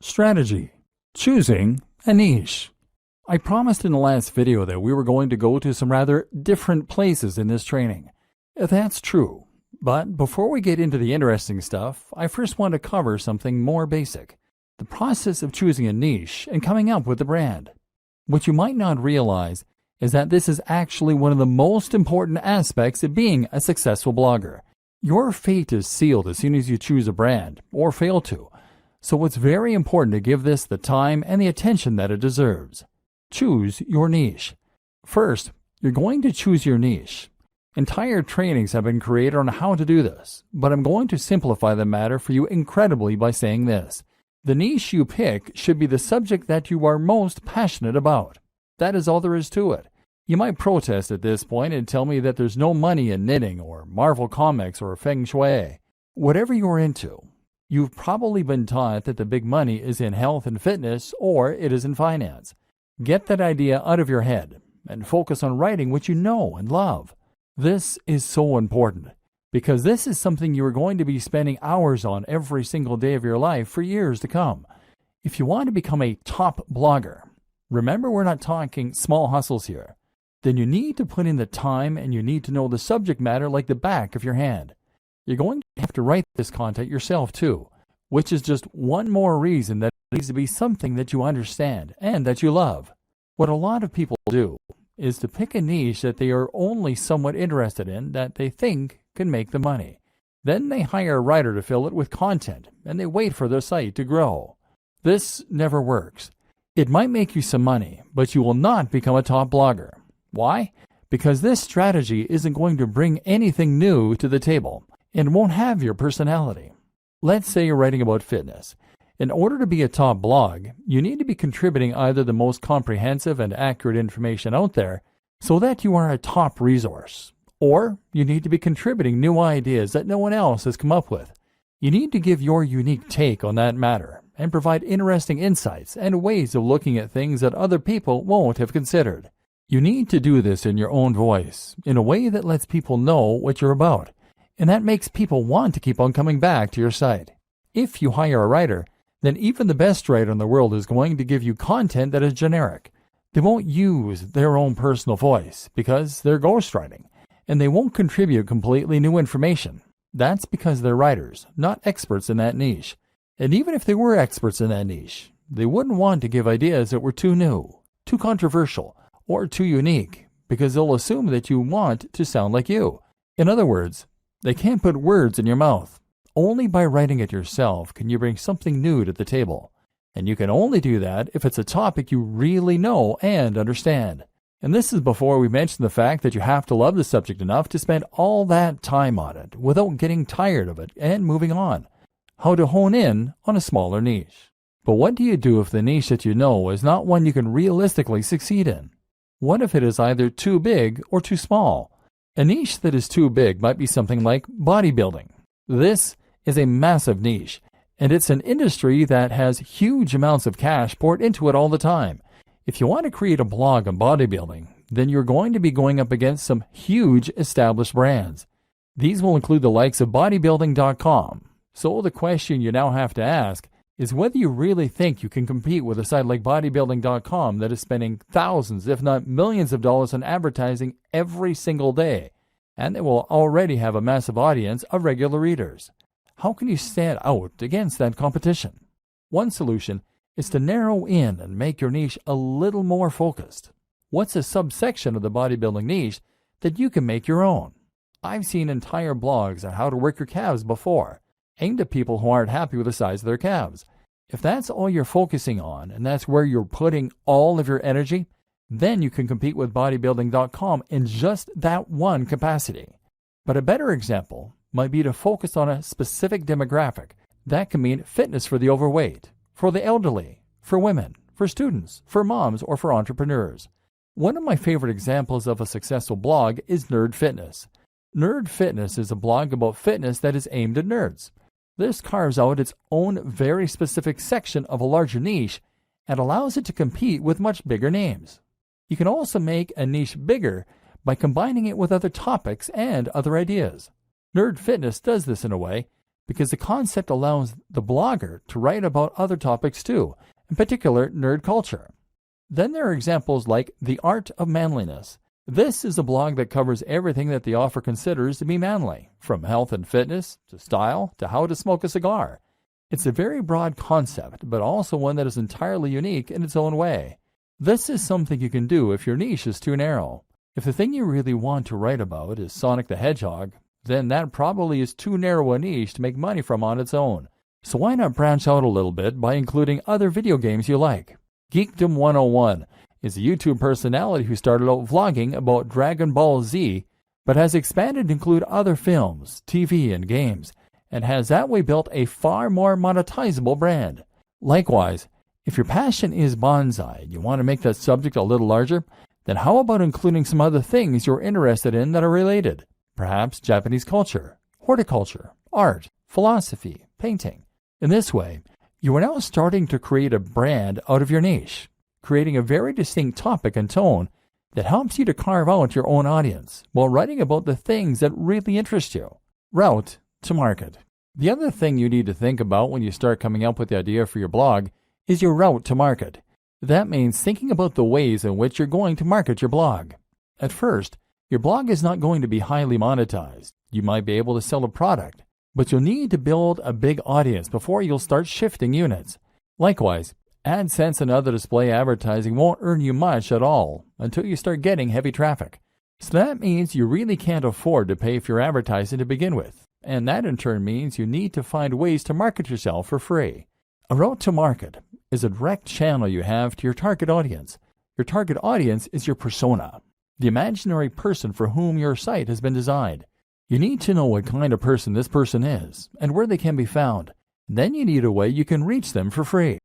Strategy: choosing a niche. I promised in the last video that we were going to go to some rather different places in this training. That's true, but before we get into the interesting stuff, I first want to cover something more basic: the process of choosing a niche and coming up with a brand. What you might not realize is that this is actually one of the most important aspects of being a successful blogger. Your fate is sealed as soon as you choose a brand, or fail to. So it's very important to give this the time and the attention that it deserves. Choose your niche. First, you're going to choose your niche. Entire trainings have been created on how to do this, but I'm going to simplify the matter for you incredibly by saying this. The niche you pick should be the subject that you are most passionate about. That is all there is to it. You might protest at this point and tell me that there's no money in knitting or Marvel Comics or Feng Shui. Whatever you're into, you've probably been taught that the big money is in health and fitness, or it is in finance. Get that idea out of your head and focus on writing what you know and love. This is so important because this is something you are going to be spending hours on every single day of your life for years to come. If you want to become a top blogger, remember we're not talking small hustles here, then you need to put in the time and you need to know the subject matter like the back of your hand. You're going to have to write this content yourself too, which is just one more reason that it needs to be something that you understand and that you love. What a lot of people do is to pick a niche that they are only somewhat interested in that they think can make the money. Then they hire a writer to fill it with content and they wait for their site to grow. This never works. It might make you some money, but you will not become a top blogger. Why? Because this strategy isn't going to bring anything new to the table and won't have your personality. Let's say you're writing about fitness. In order to be a top blog, you need to be contributing either the most comprehensive and accurate information out there so that you are a top resource, or you need to be contributing new ideas that no one else has come up with. You need to give your unique take on that matter and provide interesting insights and ways of looking at things that other people won't have considered. You need to do this in your own voice, in a way that lets people know what you're about. And that makes people want to keep on coming back to your site. If you hire a writer, then even the best writer in the world is going to give you content that is generic. They won't use their own personal voice because they're ghostwriting, and they won't contribute completely new information. That's because they're writers, not experts in that niche. And even if they were experts in that niche, they wouldn't want to give ideas that were too new, too controversial, or too unique, because they'll assume that you want to sound like you. In other words, they can't put words in your mouth. Only by writing it yourself can you bring something new to the table. And you can only do that if it's a topic you really know and understand. And this is before we mention the fact that you have to love the subject enough to spend all that time on it without getting tired of it and moving on. How to hone in on a smaller niche. But what do you do if the niche that you know is not one you can realistically succeed in? What if it is either too big or too small? A niche that is too big might be something like bodybuilding. This is a massive niche, and it's an industry that has huge amounts of cash poured into it all the time. If you want to create a blog on bodybuilding, then you're going to be going up against some huge established brands. These will include the likes of bodybuilding.com. So the question you now have to ask is whether you really think you can compete with a site like bodybuilding.com that is spending thousands, if not millions of dollars on advertising every single day, and they will already have a massive audience of regular readers. How can you stand out against that competition? One solution is to narrow in and make your niche a little more focused. What's a subsection of the bodybuilding niche that you can make your own? I've seen entire blogs on how to work your calves before, aimed at people who aren't happy with the size of their calves. If that's all you're focusing on and that's where you're putting all of your energy, then you can compete with bodybuilding.com in just that one capacity. But a better example might be to focus on a specific demographic. That can mean fitness for the overweight, for the elderly, for women, for students, for moms, or for entrepreneurs. One of my favorite examples of a successful blog is Nerd Fitness. Nerd Fitness is a blog about fitness that is aimed at nerds. This carves out its own very specific section of a larger niche and allows it to compete with much bigger names. You can also make a niche bigger by combining it with other topics and other ideas. Nerd Fitness does this in a way because the concept allows the blogger to write about other topics too, in particular nerd culture. Then there are examples like The Art of Manliness. This is a blog that covers everything that the author considers to be manly, from health and fitness, to style, to how to smoke a cigar. It's a very broad concept, but also one that is entirely unique in its own way. This is something you can do if your niche is too narrow. If the thing you really want to write about is Sonic the Hedgehog, then that probably is too narrow a niche to make money from on its own. So why not branch out a little bit by including other video games you like? Geekdom 101 is a YouTube personality who started out vlogging about Dragon Ball Z, but has expanded to include other films, TV, and games, and has that way built a far more monetizable brand. Likewise, if your passion is bonsai and you want to make that subject a little larger, then how about including some other things you're interested in that are related? Perhaps Japanese culture, horticulture, art, philosophy, painting. In this way, you are now starting to create a brand out of your niche, creating a very distinct topic and tone that helps you to carve out your own audience while writing about the things that really interest you. Route to market. The other thing you need to think about when you start coming up with the idea for your blog is your route to market. That means thinking about the ways in which you're going to market your blog. At first, your blog is not going to be highly monetized. You might be able to sell a product, but you'll need to build a big audience before you'll start shifting units. Likewise, AdSense and other display advertising won't earn you much at all until you start getting heavy traffic. So that means you really can't afford to pay for your advertising to begin with, and that in turn means you need to find ways to market yourself for free. A route to market is a direct channel you have to your target audience. Your target audience is your persona, the imaginary person for whom your site has been designed. You need to know what kind of person this person is and where they can be found. Then you need a way you can reach them for free.